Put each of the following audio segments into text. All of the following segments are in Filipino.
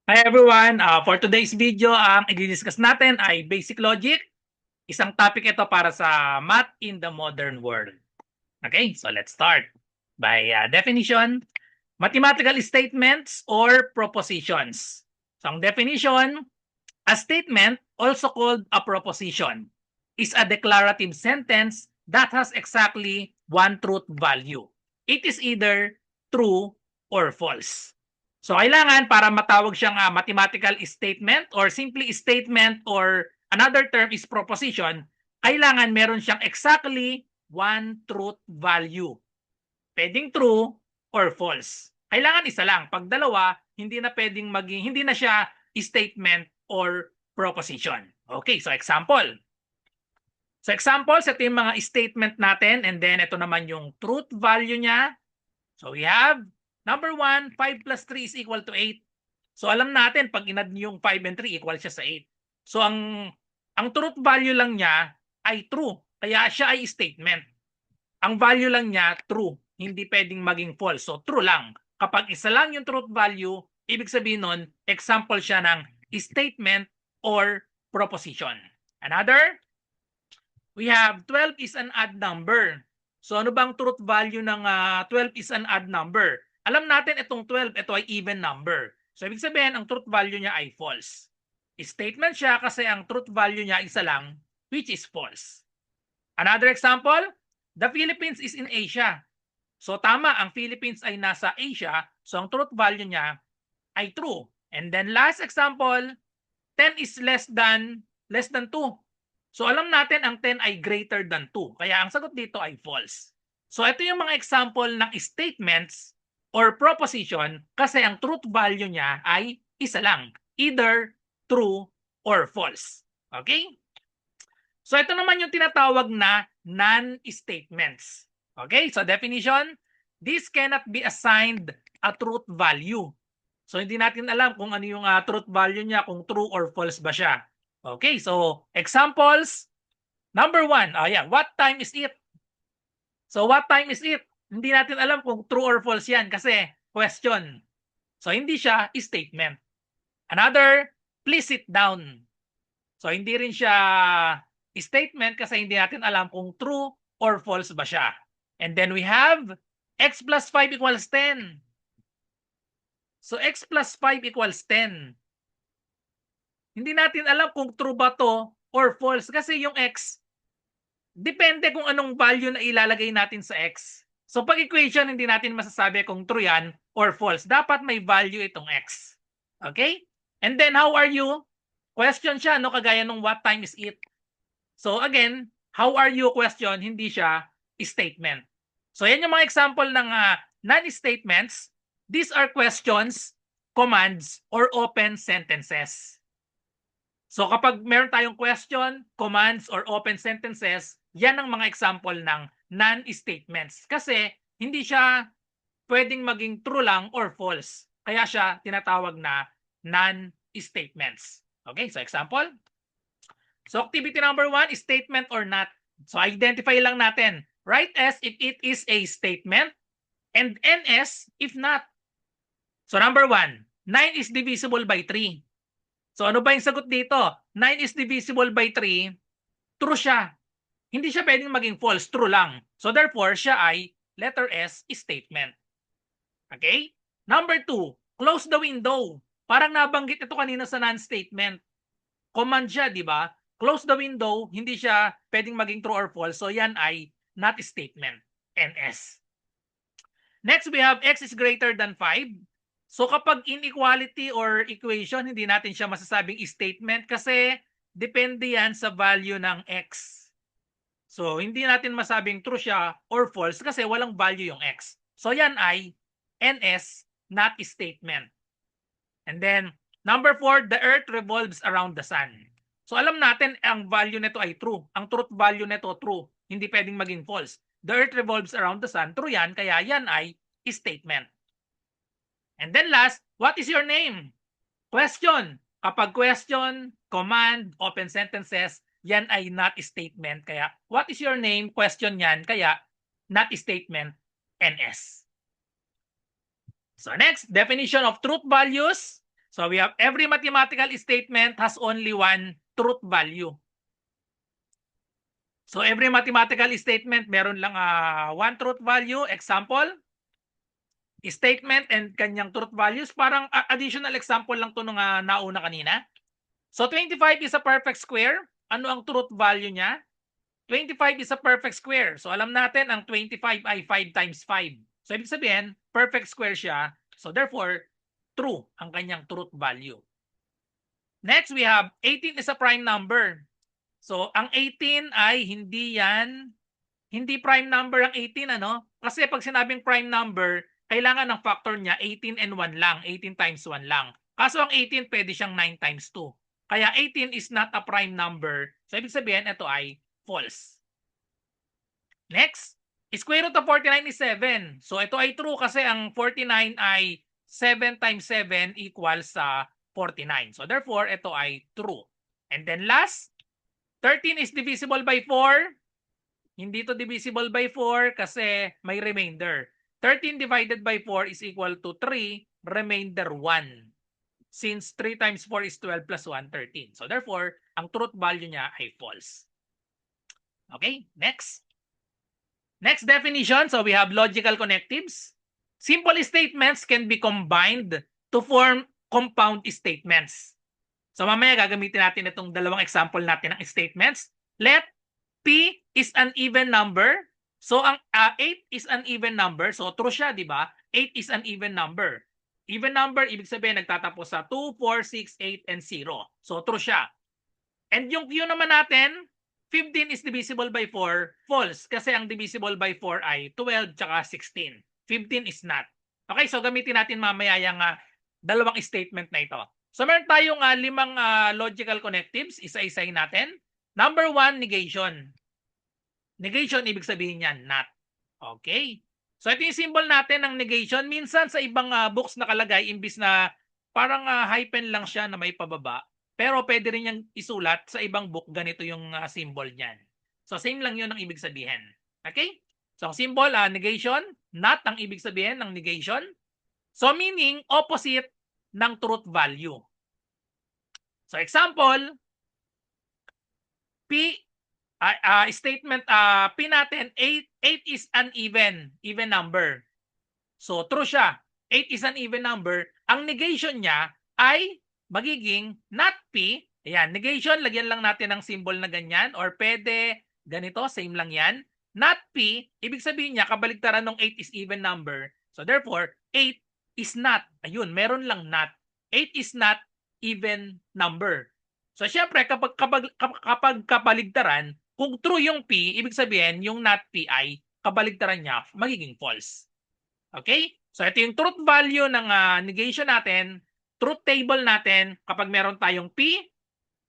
Hi everyone! For today's video, ang i-discuss natin ay basic logic. Isang topic ito para sa math in the modern world. Okay, so let's start. By definition, mathematical statements or propositions. So ang definition, a statement, also called a proposition, is a declarative sentence that has exactly one truth value. It is either true or false. So kailangan para matawag siyang mathematical statement or simply statement or another term is proposition, kailangan meron siyang exactly one truth value. Pwedeng true or false. Kailangan isa lang. Pag dalawa, hindi na pwedeng maging, hindi na siya statement or proposition. Okay, so example. So examples, ito yung mga statement natin and then ito naman yung truth value niya. So we have number 1, 5 plus 3 is equal to 8. So alam natin pag inad niyo yung 5 and 3 equal siya sa 8. So ang truth value lang niya ay true. Kaya siya ay statement. Ang value lang niya true, hindi pwedeng maging false. So true lang. Kapag isa lang yung truth value, ibig sabihin nun, example siya ng statement or proposition. Another, we have 12 is an odd number. So ano bang truth value ng 12 is an odd number? Alam natin itong 12, ito ay even number. So ibig sabihin, ang truth value niya ay false. Statement siya kasi ang truth value niya isa lang, which is false. Another example, the Philippines is in Asia. So tama, ang Philippines ay nasa Asia, so ang truth value niya ay true. And then last example, 10 is less than 2. So alam natin ang 10 ay greater than 2. Kaya ang sagot dito ay false. So ito yung mga example ng statements or proposition kasi ang truth value niya ay isa lang. Either true or false. Okay? So ito naman yung tinatawag na non-statements. Okay? So definition, this cannot be assigned a truth value. So hindi natin alam kung ano yung truth value niya, kung true or false ba siya. Okay, so examples. Number 1, what time is it? So what time is it? Hindi natin alam kung true or false yan kasi question. So hindi siya statement. Another, please sit down. So hindi rin siya statement kasi hindi natin alam kung true or false ba siya. And then we have x plus 5 equals 10. So x plus 5 equals 10. Hindi natin alam kung true ba to or false kasi yung x, depende kung anong value na ilalagay natin sa x. So pag equation, hindi natin masasabi kung true yan or false. Dapat may value itong x. Okay? And then how are you? Question siya, no? Kagaya nung what time is it? So again, how are you question, hindi siya statement. So yan yung mga example ng non-statements. These are questions, commands, or open sentences. So kapag meron tayong question, commands, or open sentences, yan ang mga example ng non-statements. Kasi hindi siya pwedeng maging true lang or false. Kaya siya tinatawag na non-statements. Okay, so example. So activity number 1 is statement or not. So identify lang natin. Write S if it is a statement and NS if not. So number 1, 9 is divisible by 3. So ano ba yung sagot dito? 9 is divisible by 3. True siya. Hindi siya pwedeng maging false. True lang. So therefore, siya ay letter S, statement. Okay? Number 2, close the window. Parang nabanggit ito kanina sa non-statement. Command siya, di ba? Close the window, hindi siya pwedeng maging true or false. So yan ay not statement. NS. Next, we have x is greater than 5. So kapag inequality or equation, hindi natin siya masasabing statement kasi depende yan sa value ng x. So hindi natin masabing true siya or false kasi walang value yung x. So yan ay NS, not statement. And then number 4, the earth revolves around the sun. So alam natin ang value nito ay true. Ang truth value nito true. Hindi pwedeng maging false. The earth revolves around the sun. True yan, kaya yan ay statement. And then last, what is your name? Question. Kapag question, command, open sentences, yan ay not statement. Kaya, what is your name? Question yan. Kaya, not statement, NS. So next, definition of truth values. So we have every mathematical statement has only one truth value. So every mathematical statement meron lang one truth value. Example, statement and kanyang truth values. Parang additional example lang to nung nauna kanina. So 25 is a perfect square. Ano ang truth value niya? 25 is a perfect square. So alam natin ang 25 ay 5 times 5. So ibig sabihin, perfect square siya. So therefore, true ang kanyang truth value. Next, we have 18 is a prime number. So ang 18 ay hindi prime number ang 18, ano? Kasi pag sinabing prime number, kailangan ng factor niya 18 and 1 lang. 18 times 1 lang. Kaso ang 18 pwede siyang 9 times 2. Kaya 18 is not a prime number. So ibig sabihin, ito ay false. Next, square root of 49 is 7. So ito ay true kasi ang 49 ay 7 times 7 equals sa 49. So therefore, ito ay true. And then last, 13 is divisible by 4. Hindi to divisible by 4 kasi may remainder. 13 divided by 4 is equal to 3, remainder 1. Since 3 times 4 is 12 plus 1, 13. So therefore, ang truth value niya ay false. Okay, next. Next definition, so we have logical connectives. Simple statements can be combined to form compound statements. So mamaya gagamitin natin itong dalawang example natin ng statements. Let P is an even number. So ang 8 is an even number. So true siya, di ba? 8 is an even number. Even number, ibig sabihin nagtatapos sa 2, 4, 6, 8, and 0. So true siya. And yung Q naman natin, 15 is divisible by 4, false. Kasi ang divisible by 4 ay 12 tsaka 16. 15 is not. Okay, so gamitin natin mamaya yung dalawang statement na ito. So meron tayong 5 logical connectives. Isa-isahin natin. Number 1, negation. Negation, ibig sabihin yan, not. Okay. So ito yung symbol natin ng negation. Minsan sa ibang books nakalagay, imbis na parang hyphen lang siya na may pababa. Pero pwede rin niyang isulat sa ibang book, ganito yung symbol niyan. So same lang yun ang ibig sabihin. Okay? So ang symbol, negation, not ang ibig sabihin ng negation. So meaning, opposite ng truth value. So example, P, statement P natin, 8 is an even number. So true siya. 8 is an even number. Ang negation niya ay magiging not P. Ayan, negation, lagyan lang natin ng symbol na ganyan. Or pwede, ganito, same lang yan. Not P, ibig sabihin niya, kabaligtaran ng 8 is even number. So therefore, 8 is not. Ayun, meron lang not. 8 is not even number. So syempre, kapag kabaligtaran, kung true yung P, ibig sabihin, yung not P ay kabaligtaran niya, magiging false. Okay? So ito yung truth value ng negation natin. Truth table natin, kapag meron tayong P,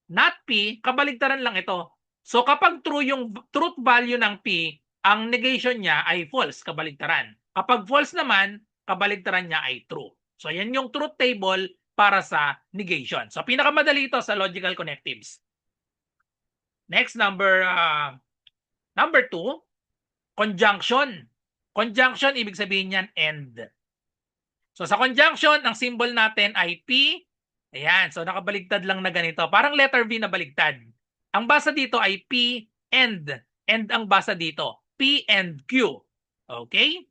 not P, kabaligtaran lang ito. So kapag true yung truth value ng P, ang negation niya ay false, kabaligtaran. Kapag false naman, kabaligtaran niya ay true. So yan yung truth table para sa negation. So pinakamadali ito sa logical connectives. Next, number 2, conjunction. Conjunction, ibig sabihin yan, and. So sa conjunction, ang symbol natin ay P. Ayan, so nakabaligtad lang na ganito. Parang letter V na baligtad. Ang basa dito ay P and. And ang basa dito, P and Q. Okay?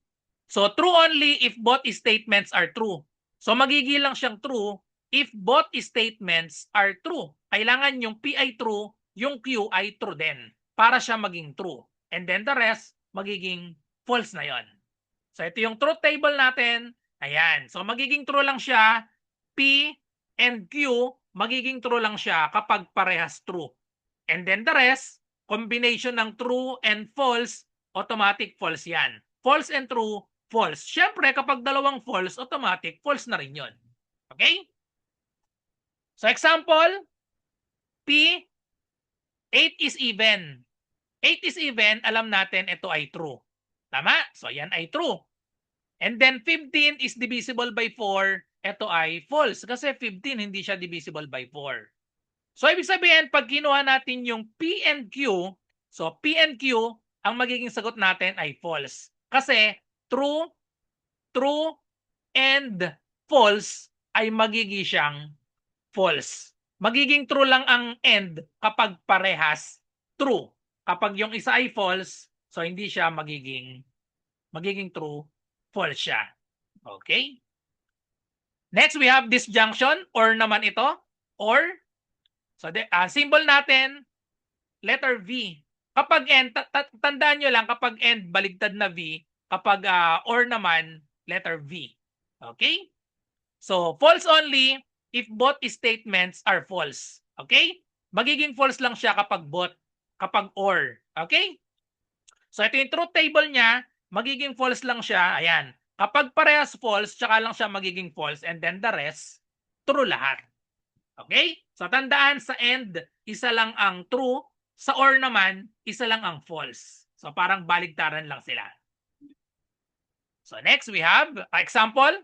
So true only if both statements are true. So magiging lang siyang true if both statements are true. Kailangan yung P ay true, yung Q ay true din para siya maging true. And then the rest, magiging false na yon. So ito yung truth table natin. Ayan. So magiging true lang siya. P and Q, magiging true lang siya kapag parehas true. And then the rest, combination ng true and false, automatic false yan. False and true, false. Siyempre, kapag dalawang false, automatic false na rin yun. Okay? So example, P, 8 is even. 8 is even, alam natin ito ay true. Tama? So yan ay true. And then 15 is divisible by 4. Ito ay false kasi 15 hindi siya divisible by 4. So ibig sabihin, pag kinuha natin yung P and Q, so P and Q, ang magiging sagot natin ay false. Kasi true, and false ay magiging siyang false. Magiging true lang ang end kapag parehas true. Kapag yung isa ay false, so hindi siya magiging true, false siya. Okay? Next, we have disjunction, or naman ito, or. So, symbol natin, letter V. Kapag end, tandaan nyo lang, kapag end, baligtad na V. Kapag or naman, letter V. Okay? So, false only if both statements are false. Okay? Magiging false lang siya kapag both, kapag or. Okay? So, ito yung truth table niya, magiging false lang siya. Ayan. Kapag parehas false, tsaka lang siya magiging false, and then the rest, true lahat. Okay? So, tandaan sa end, isa lang ang true. Sa or naman, isa lang ang false. So, parang baligtaran lang sila. So, next we have example.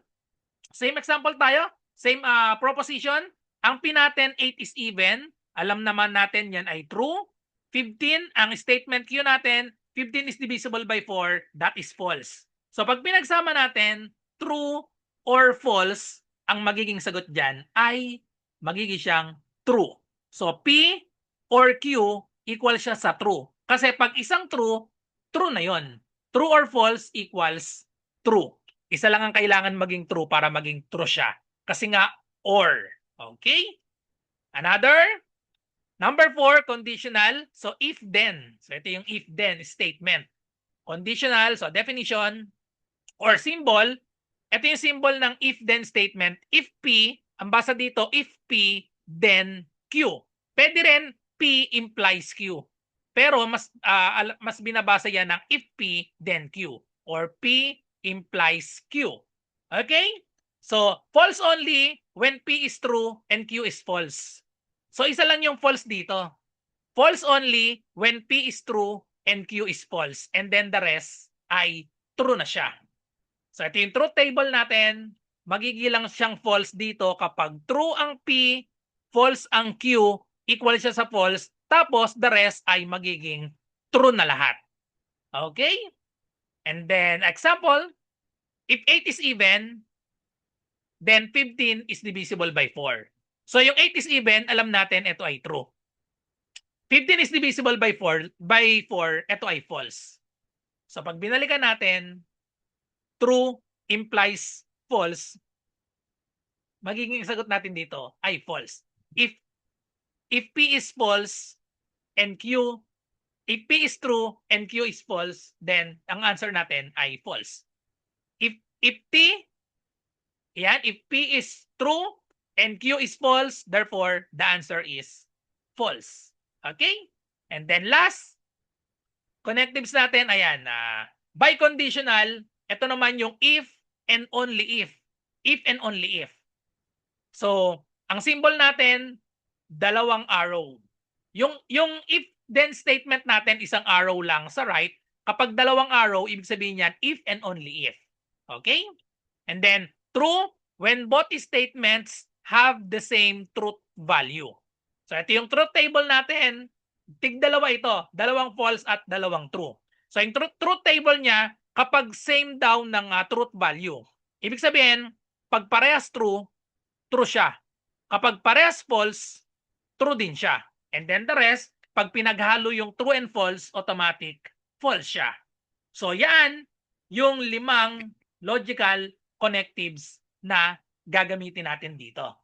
Same example tayo. Same proposition. Ang P natin, 8 is even. Alam naman natin yan ay true. 15, ang statement Q natin, 15 is divisible by 4. That is false. So, pag pinagsama natin, true or false, ang magiging sagot dyan ay magiging siyang true. So, P or Q equal siya sa true. Kasi pag isang true, true na yon. True or false equals true. Isa lang ang kailangan maging true para maging true siya. Kasi nga, or. Okay? Another. Number 4, conditional. So, if then. So, ito yung if then statement. Conditional. So, definition or symbol. Ito yung symbol ng if then statement. If P, ang basa dito, if P, then Q. Pwede rin P implies Q. Pero mas binabasa yan ng if P, then Q. Or P implies Q. Okay? So, false only when P is true and Q is false. So, isa lang yung false dito. False only when P is true and Q is false. And then the rest ay true na siya. So, ito yung truth table natin. Magiging lang siyang false dito kapag true ang P, false ang Q, equal siya sa false, tapos the rest ay magiging true na lahat. Okay? And then, example, if 8 is even, then 15 is divisible by 4. So, yung 8 is even, alam natin, ito ay true. 15 is divisible by 4, ito ay false. So, pag binalikan natin, true implies false, magiging sagot natin dito ay false. If P is false and Q, if P is true and Q is false, then ang answer natin ay false. If P is true and Q is false, therefore the answer is false. Okay? And then last, connectives natin, ayan, biconditional, ito naman yung if and only if. If and only if. So, ang symbol natin, dalawang arrow. Yung if then statement natin, isang arrow lang sa right. Kapag dalawang arrow, ibig sabihin yan, if and only if. Okay? And then, true when both statements have the same truth value. So, ito yung truth table natin. Tig-dalawa ito. Dalawang false at dalawang true. So, yung truth table niya, kapag same daw ng truth value. Ibig sabihin, pag parehas true, true siya. Kapag parehas false, true din siya. And then the rest, pag pinaghalo yung true and false, automatic, false siya. So, yan yung 5 logical connectives na gagamitin natin dito.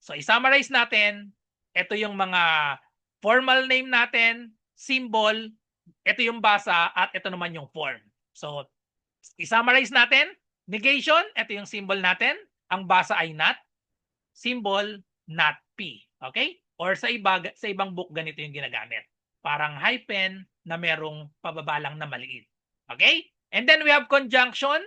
So, i-summarize natin, ito yung mga formal name natin, symbol, ito yung basa, at ito naman yung form. So, i-summarize natin, negation, ito yung symbol natin, ang basa ay not, symbol, not P. Okay? Or sa ibang book, ganito yung ginagamit. Parang hyphen na merong pababalang na maliit. Okay? And then we have conjunction.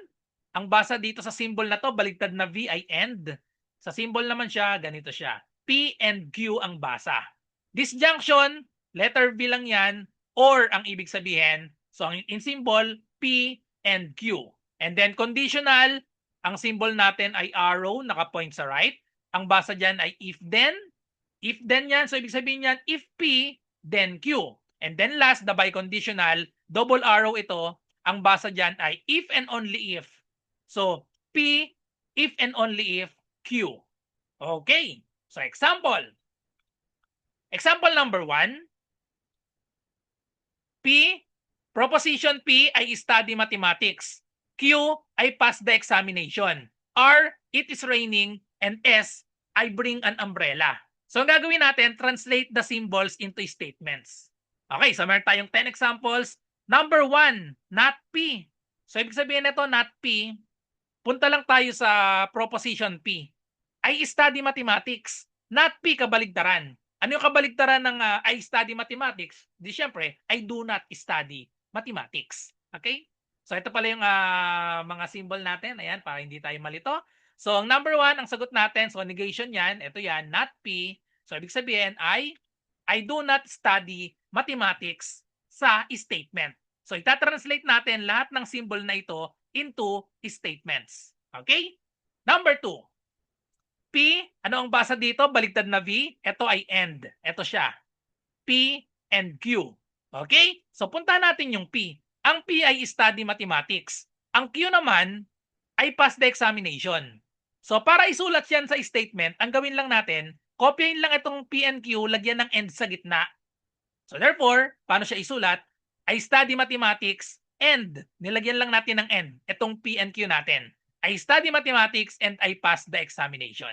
Ang basa dito sa symbol na to, baligtad na V ay end. Sa symbol naman siya, ganito siya. P and Q ang basa. Disjunction, letter V lang yan, or ang ibig sabihin, so in symbol, P and Q. And then conditional, ang symbol natin ay arrow, naka-point sa right. Ang basa dyan ay if then. If then yan, so ibig sabihin yan, if P, then Q. And then last, the biconditional, double arrow ito, ang basa dyan ay if and only if. So, P, if and only if, Q. Okay. So example. Example number 1. P, proposition P ay study mathematics. Q ay pass the examination. R, it is raining. And S, I bring an umbrella. So ang gagawin natin, translate the symbols into statements. Okay, so meron tayong 10 examples. Number 1, not P. So ibig sabihin nito, not P, punta lang tayo sa proposition P. I study mathematics. Not P, kabaligtaran. Ano yung kabaligtaran ng I study mathematics? Di syempre, I do not study mathematics. Okay? So ito pala yung mga symbol natin. Ayan, para hindi tayo malito. So ang number 1, ang sagot natin, so negation yan. Ito yan, not P. So ibig sabihin, I do not study mathematics sa statement. So itatranslate natin lahat ng symbol na ito into statements. Okay? Number 2. P, ano ang basa dito? Baligtad na V. Ito ay end. Ito siya. P and Q. Okay? So puntahan natin yung P. Ang P ay study mathematics. Ang Q naman ay pass the examination. So para isulat yan sa statement, ang gawin lang natin, kopyahin lang itong P and Q, lagyan ng end sa gitna. So therefore, paano siya isulat? I study mathematics and nilagyan lang natin ng end. Itong P and Q natin. I study mathematics and I pass the examination.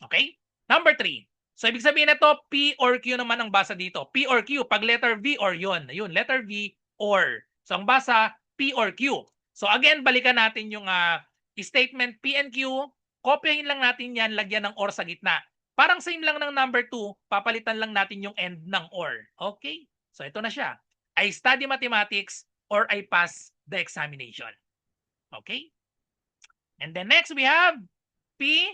Okay? Number 3. So, ibig sabihin nito, P or Q naman ang basa dito. P or Q, pag letter V or yun. Yun, letter V or. So, ang basa, P or Q. So, again, balikan natin yung statement P and Q. Kopyahin lang natin yan, lagyan ng or sa gitna. Parang same lang ng number 2, papalitan lang natin yung end ng or. Okay? So, ito na siya. I study mathematics or I pass the examination. Okay? And then next we have P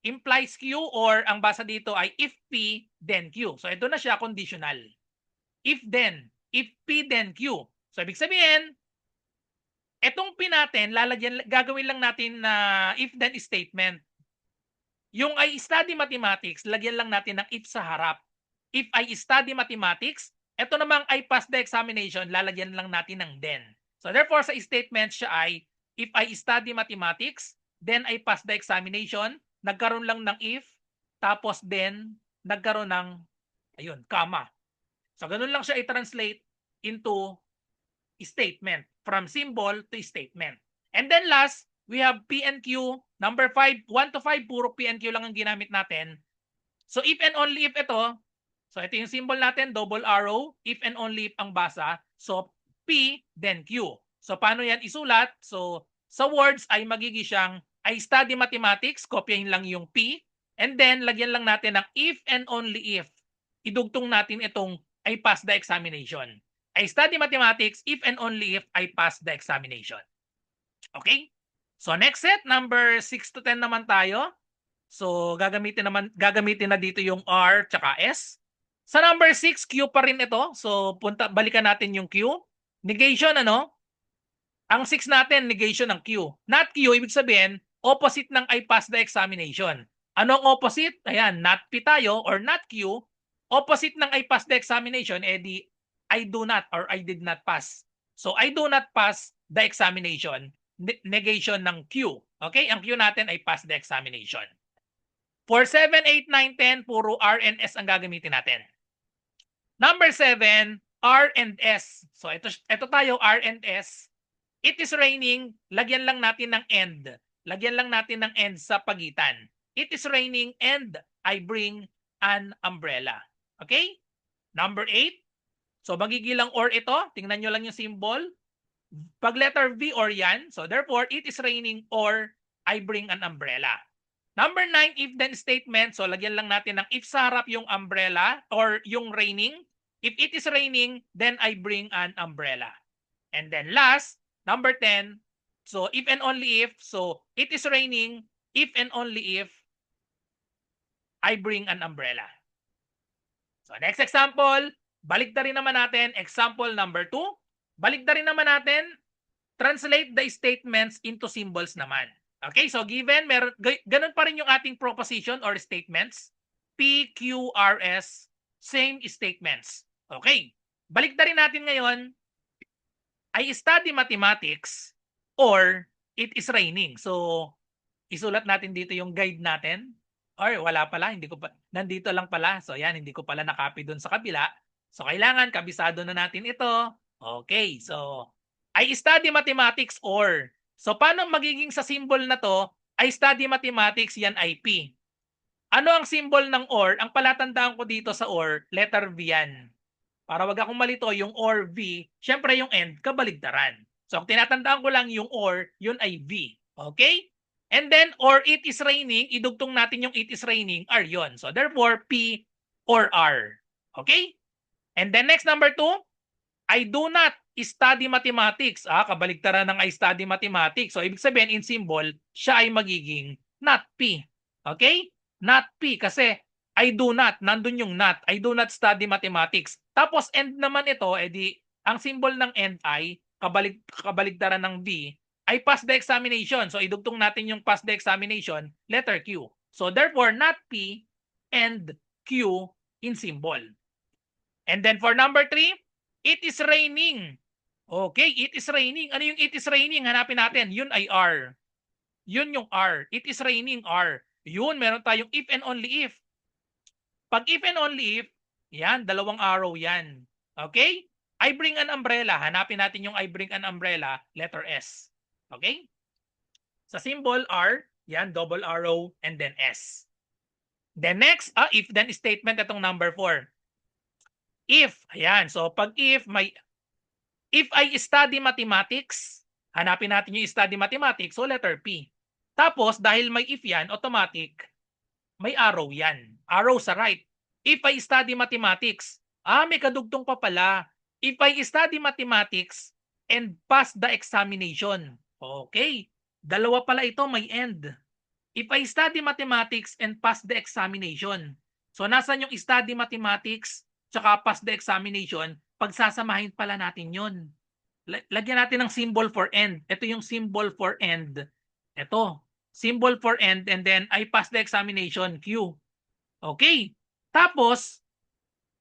implies Q or ang basa dito ay if P then Q. So ito na siya, conditional. If then, if P then Q. So ibig sabihin, etong P natin, gagawin lang natin na if then statement. Yung I study mathematics, lagyan lang natin ng if sa harap. If I study mathematics, ito namang I pass the examination, lalagyan lang natin ng then. So therefore, sa statement siya ay, if I study mathematics, then I pass the examination, nagkaroon lang ng if, tapos then, nagkaroon ng, ayun, comma. So ganun lang siya i-translate into statement, from symbol to statement. And then last, we have P and Q. Number 5, 1 to 5, puro P and Q lang ang ginamit natin. So if and only if ito, so ito yung symbol natin, double arrow, if and only if ang basa. So P, then Q. So paano yan isulat? So sa words ay magiging siyang, I study mathematics, kopyahin lang yung P, and then lagyan lang natin ng if and only if. Idugtong natin itong I pass the examination. I study mathematics if and only if I pass the examination. Okay? So next set, number 6 to 10 naman tayo. So gagamitin na dito yung R tsaka S. Sa number 6, Q pa rin ito. So balikan natin yung Q. Negation ano? Ang 6 natin, negation ng Q. Not Q, ibig sabihin, opposite ng I pass the examination. Ano ang opposite? Ayan, not P tayo or not Q. Opposite ng I pass the examination, di I do not or I did not pass. So I do not pass the examination. Negation ng Q. Okay? Ang Q natin ay pass the examination. For 7, 8, 9, 10, puro R and S ang gagamitin natin. Number 7, R and S. So ito tayo, R and S. It is raining, lagyan lang natin ng end. Lagyan lang natin ng end sa pagitan. It is raining and I bring an umbrella. Okay? Number 8. So magigilang or ito. Tingnan nyo lang yung symbol. Pag letter V or yan. So therefore, it is raining or I bring an umbrella. Number 9, if then statement. So lagyan lang natin ng if sa harap yung umbrella or yung raining. If it is raining, then I bring an umbrella. And then last, number 10. So if and only if. So it is raining, if and only if I bring an umbrella. So next example, baliktarin naman natin. Example number 2. Baliktarin naman natin. Translate the statements into symbols naman. Okay, so given, ganun pa rin yung ating proposition or statements. P, Q, R, S, same statements. Okay, baliktarin natin ngayon. I study mathematics or it is raining. So, isulat natin dito yung guide natin. Or wala pala, hindi ko pa nandito lang pala. So yan, hindi ko pala na-copy dun sa kabila. So kailangan kabisado na natin ito. Okay, so I study mathematics or. So paano magiging sa symbol na to? I study mathematics, yan ay P. Ano ang symbol ng or? Ang palatandaan ko dito sa or, letter V yan. Para wag akong malito, yung or V, syempre yung end, kabaligtaran. So, ang tinatandaan ko lang yung or, yun ay V. Okay? And then, or it is raining, idugtong natin yung it is raining, R yun. So, therefore, P or R. Okay? And then, next number 2, I do not study mathematics. Kabaligtaran ng I study mathematics. So, ibig sabihin, in symbol, siya ay magiging not P. Okay? Not P kasi I do not, nandun yung not. I do not study mathematics. Tapos end naman ito, edi ang symbol ng end ay kabaligtaran ng V ay pass the examination. So idugtong natin yung pass the examination, letter Q. So therefore, not P and Q in symbol. And then for number 3, it is raining. Okay, it is raining. Ano yung it is raining? Hanapin natin. Yun ay R. Yun yung R. It is raining R. Yun, meron tayong if and only if. Pag if and only if, yan, dalawang arrow yan. Okay? I bring an umbrella. Hanapin natin yung I bring an umbrella, letter S. Okay? Sa symbol R, yan, double arrow, and then S. Then next, if then statement itong number 4. If, ayan, so pag if I study mathematics, hanapin natin yung study mathematics, so letter P. Tapos, dahil may if yan, automatic, may arrow yan. Arrow sa right. If I study mathematics, may kadugtong pa pala. If I study mathematics and pass the examination. Okay. Dalawa pala ito, may end. If I study mathematics and pass the examination. So, nasan yung study mathematics tsaka pass the examination? Pagsasamahin pala natin yun. Lagyan natin ng symbol for end. Ito yung symbol for end. Ito. Symbol for end and then I pass the examination, Q. Okay. Tapos,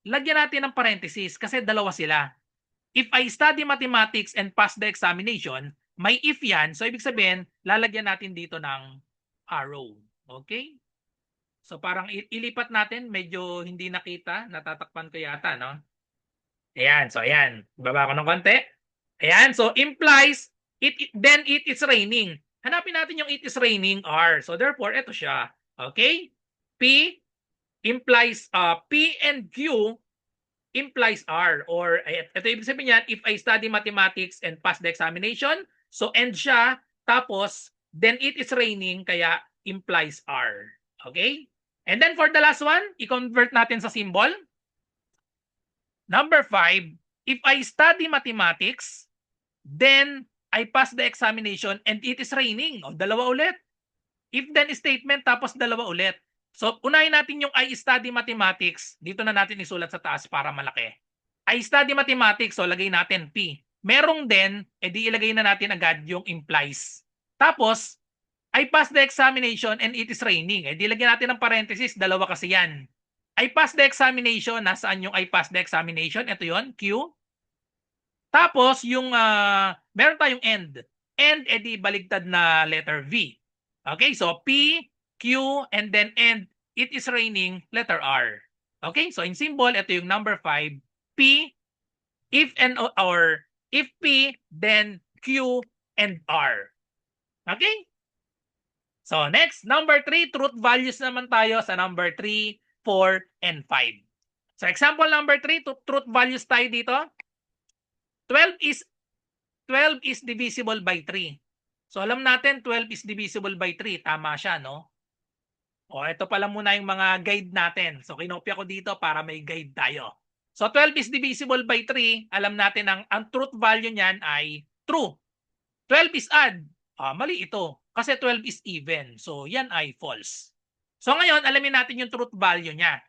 lagyan natin ng parenthesis kasi dalawa sila. If I study mathematics and pass the examination, may if yan. So, ibig sabihin, lalagyan natin dito ng arrow. Okay? So, parang ilipat natin. Medyo hindi nakita. Natatakpan ko yata, no? Ayan. So, ayan. Baba ko ng konti. Ayan. So, implies, then it is raining. Hanapin natin yung it is raining R. So, therefore, ito siya. Okay? P implies, P and Q implies R. Or, ito ibig sabihin niyan, if I study mathematics and pass the examination, so end siya, tapos, then it is raining, kaya implies R. Okay? And then for the last one, i-convert natin sa symbol. Number 5, if I study mathematics, then I pass the examination and it is raining. O, dalawa ulit. If then statement, tapos dalawa ulit. So, unahin natin yung I study mathematics. Dito na natin isulat sa taas para malaki. I study mathematics, so lagay natin P. Merong then, edi ilagay na natin agad yung implies. Tapos, I pass the examination and it is raining. Edi lagyan natin ng parenthesis, dalawa kasi yan. I pass the examination, nasaan yung I pass the examination? Ito yon, Q. Tapos, yung meron tayong end. End, edi baligtad na letter V. Okay, so P, Q, and then end, it is raining, letter R. Okay, so in symbol, ito yung number 5. P, if and or, if P, then Q and R. Okay? So next, number 3, truth values naman tayo sa number 3, 4, and 5. So example number 3, truth values tayo dito. 12 is divisible by 3. So alam natin 12 is divisible by 3. Tama siya, no? O ito pala muna yung mga guide natin. So kinopya ko dito para may guide tayo. So 12 is divisible by 3. Alam natin ang truth value niyan ay true. 12 is odd. Mali ito. Kasi 12 is even. So yan ay false. So ngayon, alamin natin yung truth value niya.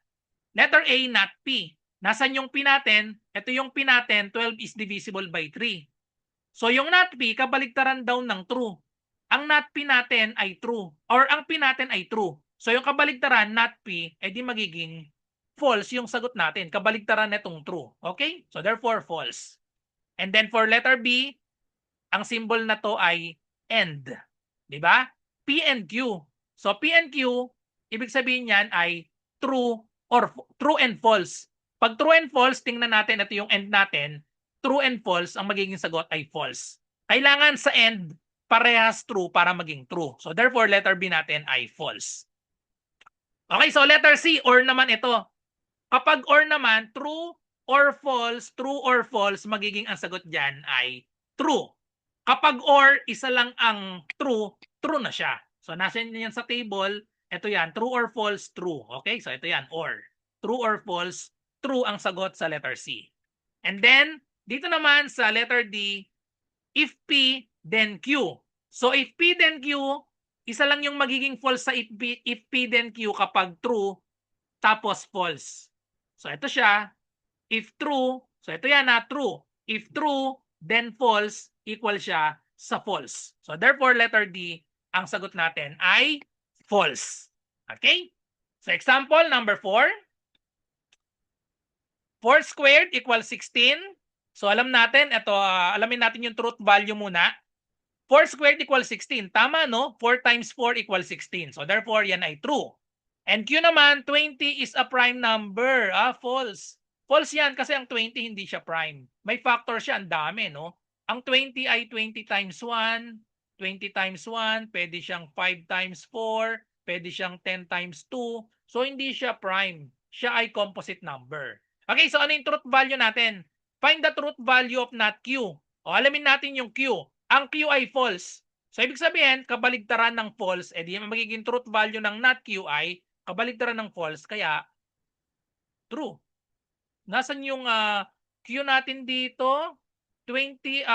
Letter A, not P. Nasaan yung P natin? Ito yung P natin, 12 is divisible by 3. So yung not P, kabaligtaran daw ng true. Ang not P natin ay true. Or ang P natin ay true. So yung kabaligtaran, not P, edi magiging false yung sagot natin. Kabaligtaran netong true. Okay? So therefore, false. And then for letter B, ang symbol na to ay end. Diba? P and Q. So P and Q, ibig sabihin yan ay true or true and false. Pag true and false, tingnan natin, ito yung end natin. True and false, ang magiging sagot ay false. Kailangan sa end, parehas true para maging true. So therefore, letter B natin ay false. Okay, so letter C, or naman ito. Kapag or naman, true or false, magiging ang sagot dyan ay true. Kapag or, isa lang ang true, true na siya. So nasa yan sa table, ito yan, true or false, true. Okay, so ito yan, or. True or false, true ang sagot sa letter C. And then, dito naman sa letter D, if P, then Q. So if P, then Q, isa lang yung magiging false sa if P, then Q kapag true, tapos false. So ito siya, if true, so ito yan na true. If true, then false, equal siya sa false. So therefore, letter D, ang sagot natin ay false. Okay? So example number 4. 4 squared equals 16. So alam natin, ito, alamin natin yung truth value muna. 4 squared equals 16. Tama, no? 4 times 4 equals 16. So therefore, yan ay true. And Q naman, 20 is a prime number. False. False yan kasi ang 20 hindi siya prime. May factor siya, ang dami, no? Ang 20 ay 20 times 1, 20 times 1, pwede siyang 5 times 4, pwede siyang 10 times 2. So hindi siya prime. Siya ay composite number. Okay, so ano yung truth value natin? Find the truth value of not Q. O alamin natin yung Q. Ang Q ay false. So ibig sabihin, kabaligtaran ng false, di magiging truth value ng not Q ay kabaligtaran ng false, kaya true. Nasaan yung Q natin dito? 20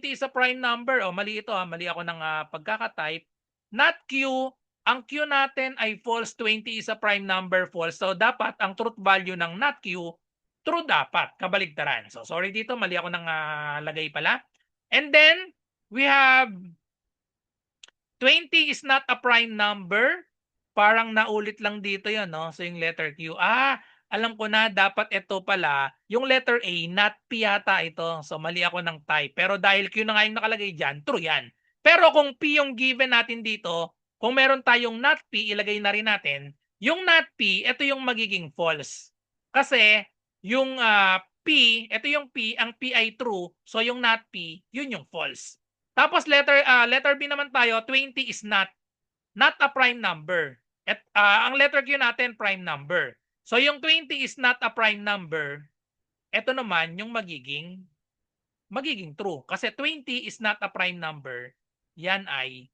is a prime number. Mali ito, mali ako ng pagkakatype. Not Q, ang Q natin ay false, 20 is a prime number, false. So dapat ang truth value ng not Q, true dapat, kabaligtaran. So sorry dito, mali ako ng lagay pala. And then we have 20 is not a prime number. Parang naulit lang dito yun, no? So yung letter Q. Alam ko na, dapat ito pala, yung letter A, not P yata ito. So mali ako ng type. Pero dahil Q na nga yung nakalagay dyan, true yan. Pero kung P yung given natin dito, kung meron tayong not P, ilagay na rin natin, yung not P, ito yung magiging false. Kasi yung P, ito yung P, ang P ay true. So yung not P, yun yung false. Tapos letter B naman tayo, 20 is not a prime number. At ang letter Q natin, prime number. So yung 20 is not a prime number, ito naman yung magiging true. Kasi 20 is not a prime number, yan ay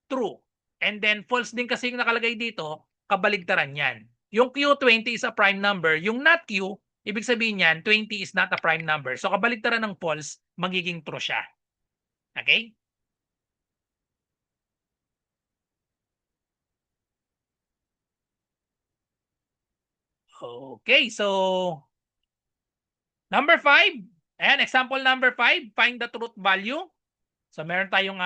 true. And then false din kasi yung nakalagay dito, kabaligtaran yan. Yung Q, 20 is a prime number. Yung not Q, ibig sabihin yan, 20 is not a prime number. So kabaligtaran ng false, magiging true siya. Okay? Okay, so number 5. Ayan, example number 5, find the truth value. So meron tayong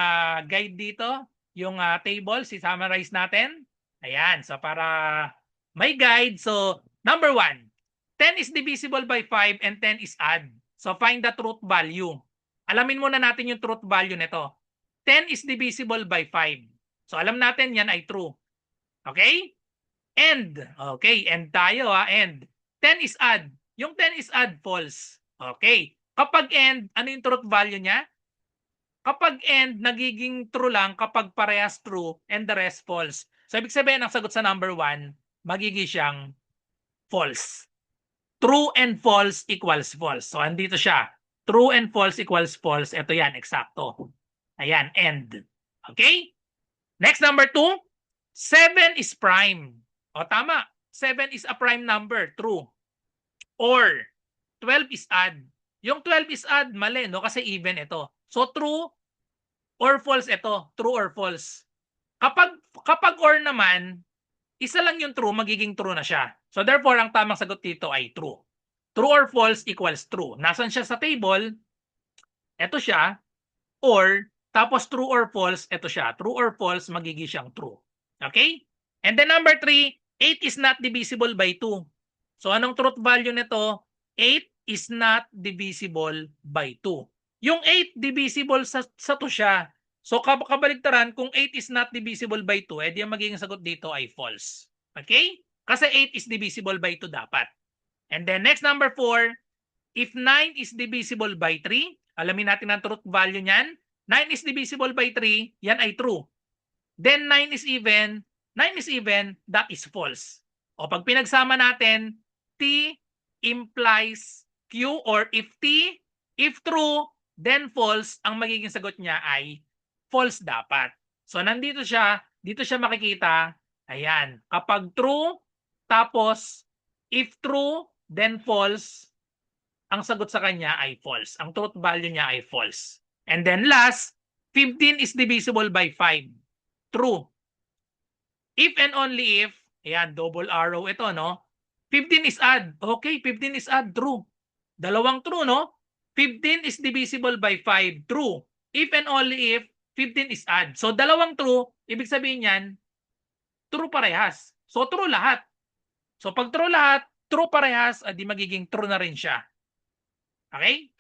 guide dito, yung table, si-summarize natin. Ayan, so para may guide, so number 1, 10 is divisible by 5 and 10 is odd. So find the truth value. Alamin muna natin yung truth value nito. 10 is divisible by 5. So alam natin yan ay true. Okay? End. Okay, end tayo end. 10 is odd. Yung 10 is odd, false. Okay. Kapag end, ano yung truth value niya? Kapag end, nagiging true lang kapag parehas true and the rest false. So ibig sabihin, ang sagot sa number 1, magiging siyang false. True and false equals false. So andito siya. True and false equals false. Ito yan, eksakto. Ayan, end. Okay? Next, number 2. 7 is prime. Tama. 7 is a prime number. True. Or 12 is odd. Yung 12 is odd, mali, no? Kasi even ito. So true or false ito. True or false. Kapag or naman, isa lang yung true, magiging true na siya. So therefore, ang tamang sagot dito ay true. True or false equals true. Nasaan siya sa table? Ito siya. Or, tapos true or false, ito siya. True or false, magiging siyang true. Okay? And then number 3, 8 is not divisible by 2. So anong truth value nito? 8 is not divisible by 2. Yung 8 divisible sa 2 siya. So kabaligtaran, kung 8 is not divisible by 2, edi ang magiging sagot dito ay false. Okay? Kasi 8 is divisible by 2 dapat. And then next number 4, if 9 is divisible by 3, alamin natin ang truth value niyan. 9 is divisible by 3, yan ay true. Then 9 is even, that is false. O pag pinagsama natin, T implies Q, or if true, then false, ang magiging sagot niya ay false dapat. So nandito siya, dito siya makikita, ayan, kapag true, tapos if true, then false, ang sagot sa kanya ay false. Ang truth value niya ay false. And then last, 15 is divisible by 5. True. If and only if, ayan, double arrow ito, no? 15 is odd. Okay, 15 is odd. True. Dalawang true, no? 15 is divisible by 5. True. If and only if 15 is odd. So, dalawang true, ibig sabihin yan, true parehas. So, true lahat. So, pag true lahat, true parehas, di magiging true na rin siya. Okay?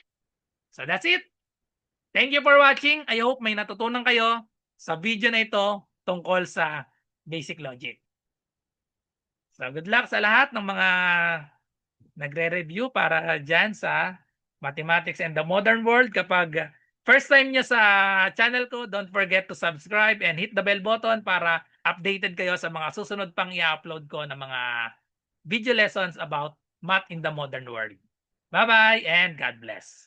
So, that's it. Thank you for watching. I hope may natutunan kayo sa video na ito tungkol sa basic logic. So, good luck sa lahat ng mga nagre-review para dyan sa Mathematics and the Modern World. Kapag first time nyo sa channel ko, don't forget to subscribe and hit the bell button para updated kayo sa mga susunod pang i-upload ko na mga video lessons about math in the modern world. Bye-bye and God bless.